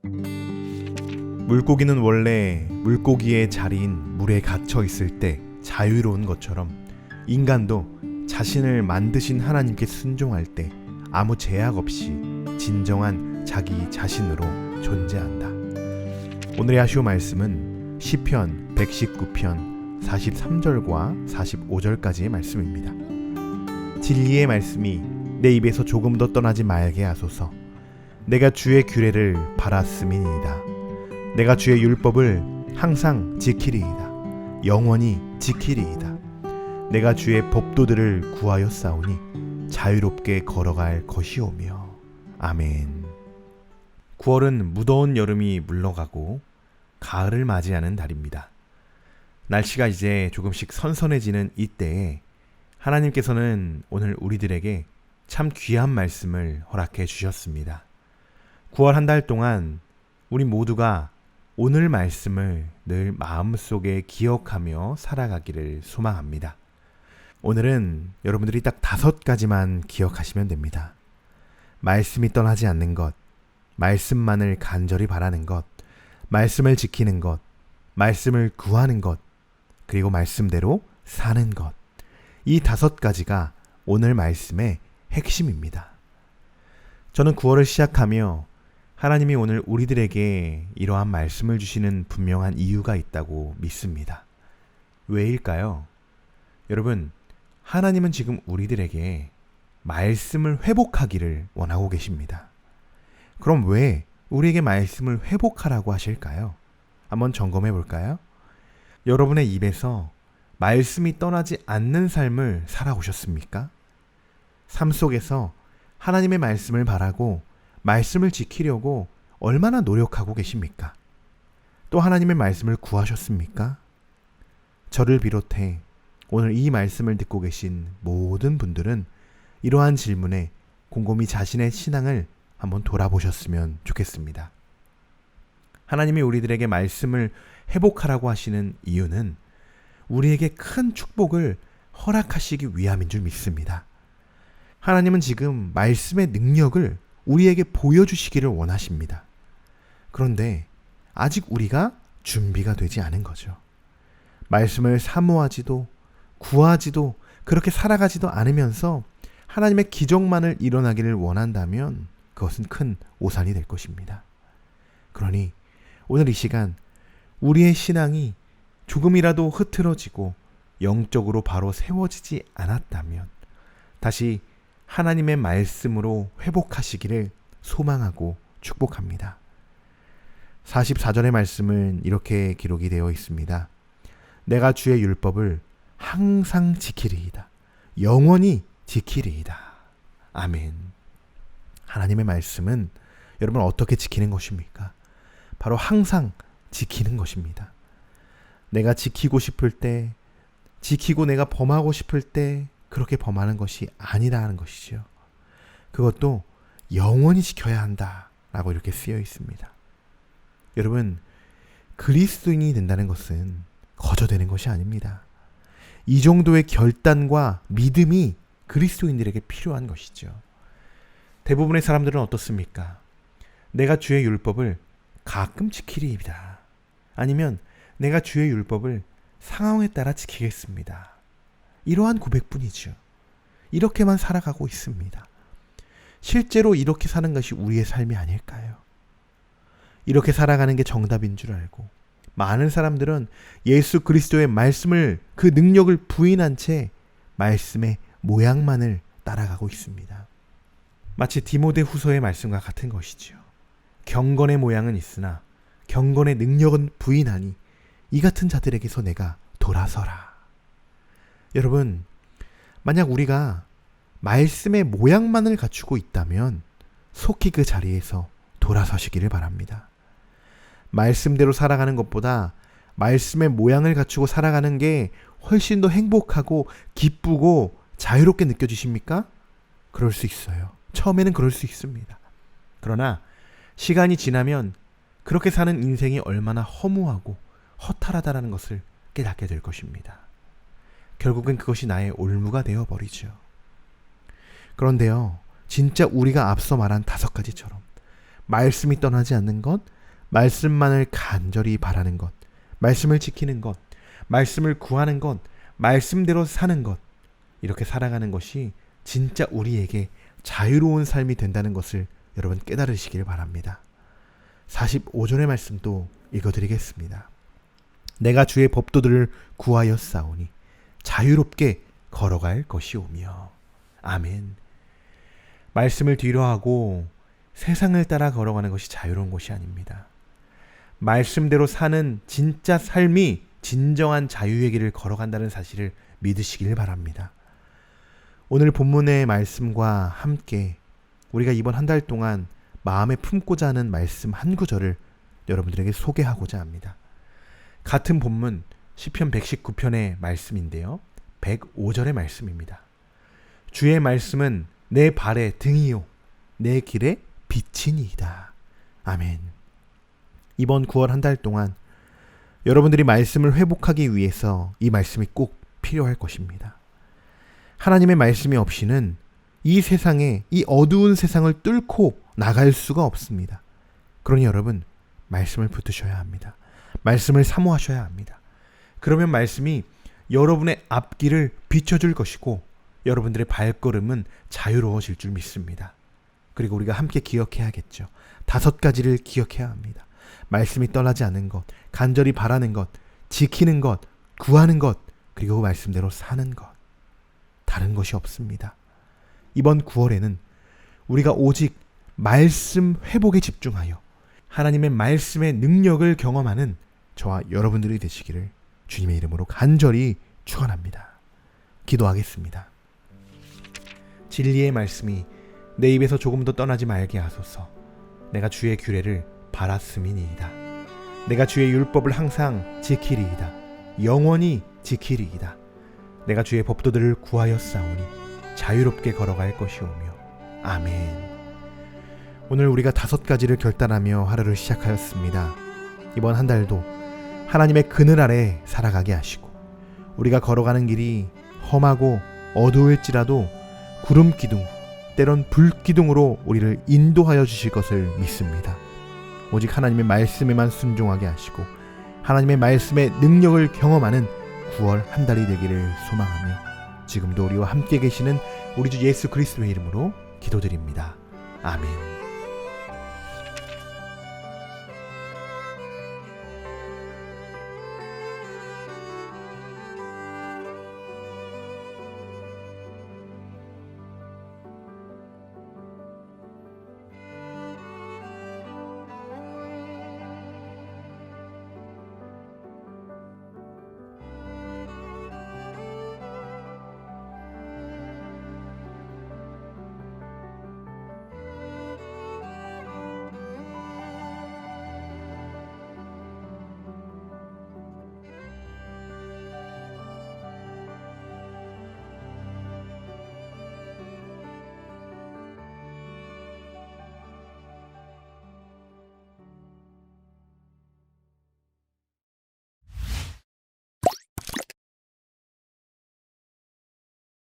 물고기는 원래 물고기의 자리인 물에 갇혀 있을 때 자유로운 것처럼 인간도 자신을 만드신 하나님께 순종할 때 아무 제약 없이 진정한 자기 자신으로 존재한다. 오늘의 하시오 말씀은 시편 119편 43절과 45절까지의 말씀입니다. 진리의 말씀이 내 입에서 조금 더 떠나지 말게 하소서. 내가 주의 규례를 바랐음이니이다. 내가 주의 율법을 항상 지키리이다. 영원히 지키리이다. 내가 주의 법도들을 구하였사오니 자유롭게 걸어갈 것이오며. 아멘. 9월은 무더운 여름이 물러가고 가을을 맞이하는 달입니다. 날씨가 이제 조금씩 선선해지는 이때에 하나님께서는 오늘 우리들에게 참 귀한 말씀을 허락해 주셨습니다. 9월 한 달 동안 우리 모두가 오늘 말씀을 늘 마음속에 기억하며 살아가기를 소망합니다. 오늘은 여러분들이 딱 5가지만 기억하시면 됩니다. 말씀이 떠나지 않는 것, 말씀만을 간절히 바라는 것, 말씀을 지키는 것, 말씀을 구하는 것, 그리고 말씀대로 사는 것. 이 5가지가 오늘 말씀의 핵심입니다. 저는 9월을 시작하며 하나님이 오늘 우리들에게 이러한 말씀을 주시는 분명한 이유가 있다고 믿습니다. 왜일까요? 여러분, 하나님은 지금 우리들에게 말씀을 회복하기를 원하고 계십니다. 그럼 왜 우리에게 말씀을 회복하라고 하실까요? 한번 점검해 볼까요? 여러분의 입에서 말씀이 떠나지 않는 삶을 살아오셨습니까? 삶 속에서 하나님의 말씀을 바라고 말씀을 지키려고 얼마나 노력하고 계십니까? 또 하나님의 말씀을 구하셨습니까? 저를 비롯해 오늘 이 말씀을 듣고 계신 모든 분들은 이러한 질문에 곰곰이 자신의 신앙을 한번 돌아보셨으면 좋겠습니다. 하나님이 우리들에게 말씀을 회복하라고 하시는 이유는 우리에게 큰 축복을 허락하시기 위함인 줄 믿습니다. 하나님은 지금 말씀의 능력을 우리에게 보여주시기를 원하십니다. 그런데 아직 우리가 준비가 되지 않은 거죠. 말씀을 사모하지도 구하지도 그렇게 살아가지도 않으면서 하나님의 기적만을 일어나기를 원한다면 그것은 큰 오산이 될 것입니다. 그러니 오늘 이 시간 우리의 신앙이 조금이라도 흐트러지고 영적으로 바로 세워지지 않았다면 다시 하나님의 말씀으로 회복하시기를 소망하고 축복합니다. 44절의 말씀은 이렇게 기록이 되어 있습니다. 내가 주의 율법을 항상 지키리이다. 영원히 지키리이다. 아멘. 하나님의 말씀은 여러분 어떻게 지키는 것입니까? 바로 항상 지키는 것입니다. 내가 지키고 싶을 때, 지키고 내가 범하고 싶을 때 그렇게 범하는 것이 아니라는 것이죠. 그것도 영원히 지켜야 한다라고 이렇게 쓰여 있습니다. 여러분, 그리스도인이 된다는 것은 거저되는 것이 아닙니다. 이 정도의 결단과 믿음이 그리스도인들에게 필요한 것이죠. 대부분의 사람들은 어떻습니까? 내가 주의 율법을 가끔 지키리이다. 아니면 내가 주의 율법을 상황에 따라 지키겠습니다. 이러한 고백뿐이죠. 이렇게만 살아가고 있습니다. 실제로 이렇게 사는 것이 우리의 삶이 아닐까요? 이렇게 살아가는 게 정답인 줄 알고 많은 사람들은 예수 그리스도의 말씀을 그 능력을 부인한 채 말씀의 모양만을 따라가고 있습니다. 마치 디모데 후서의 말씀과 같은 것이죠. 경건의 모양은 있으나 경건의 능력은 부인하니 이 같은 자들에게서 내가 돌아서라. 여러분, 만약 우리가 말씀의 모양만을 갖추고 있다면 속히 그 자리에서 돌아서시기를 바랍니다. 말씀대로 살아가는 것보다 말씀의 모양을 갖추고 살아가는 게 훨씬 더 행복하고 기쁘고 자유롭게 느껴지십니까? 그럴 수 있어요. 처음에는 그럴 수 있습니다. 그러나 시간이 지나면 그렇게 사는 인생이 얼마나 허무하고 허탈하다라는 것을 깨닫게 될 것입니다. 결국엔 그것이 나의 올무가 되어버리죠. 그런데요, 진짜 우리가 앞서 말한 5가지처럼 말씀이 떠나지 않는 것, 말씀만을 간절히 바라는 것, 말씀을 지키는 것, 말씀을 구하는 것, 말씀대로 사는 것, 이렇게 살아가는 것이 진짜 우리에게 자유로운 삶이 된다는 것을 여러분 깨달으시길 바랍니다. 45절의 말씀도 읽어드리겠습니다. 내가 주의 법도들을 구하였사오니 자유롭게 걸어갈 것이오며. 아멘. 말씀을 뒤로하고 세상을 따라 걸어가는 것이 자유로운 것이 아닙니다. 말씀대로 사는 진짜 삶이 진정한 자유의 길을 걸어간다는 사실을 믿으시길 바랍니다. 오늘 본문의 말씀과 함께 우리가 이번 한 달 동안 마음에 품고자 하는 말씀 한 구절을 여러분들에게 소개하고자 합니다. 같은 본문 시편 119편의 말씀인데요. 105절의 말씀입니다. 주의 말씀은 내 발의 등이요 내 길의 빛이니이다. 아멘. 이번 9월 한 달 동안 여러분들이 말씀을 회복하기 위해서 이 말씀이 꼭 필요할 것입니다. 하나님의 말씀이 없이는 이 세상에, 이 어두운 세상을 뚫고 나갈 수가 없습니다. 그러니 여러분, 말씀을 붙드셔야 합니다. 말씀을 사모하셔야 합니다. 그러면 말씀이 여러분의 앞길을 비춰줄 것이고 여러분들의 발걸음은 자유로워질 줄 믿습니다. 그리고 우리가 함께 기억해야겠죠. 5가지를 기억해야 합니다. 말씀이 떠나지 않는 것, 간절히 바라는 것, 지키는 것, 구하는 것, 그리고 말씀대로 사는 것. 다른 것이 없습니다. 이번 9월에는 우리가 오직 말씀 회복에 집중하여 하나님의 말씀의 능력을 경험하는 저와 여러분들이 되시기를 주님의 이름으로 간절히 축원합니다. 기도하겠습니다. 진리의 말씀이 내 입에서 조금 더 떠나지 말게 하소서. 내가 주의 규례를 바랐음이니이다. 내가 주의 율법을 항상 지키리이다. 영원히 지키리이다. 내가 주의 법도들을 구하였사오니 자유롭게 걸어갈 것이오며. 아멘. 오늘 우리가 5가지를 결단하며 하루를 시작하였습니다. 이번 한 달도 하나님의 그늘 아래 살아가게 하시고 우리가 걸어가는 길이 험하고 어두울지라도 구름 기둥, 때론 불 기둥으로 우리를 인도하여 주실 것을 믿습니다. 오직 하나님의 말씀에만 순종하게 하시고 하나님의 말씀의 능력을 경험하는 9월 한 달이 되기를 소망하며 지금도 우리와 함께 계시는 우리 주 예수 그리스도의 이름으로 기도드립니다. 아멘.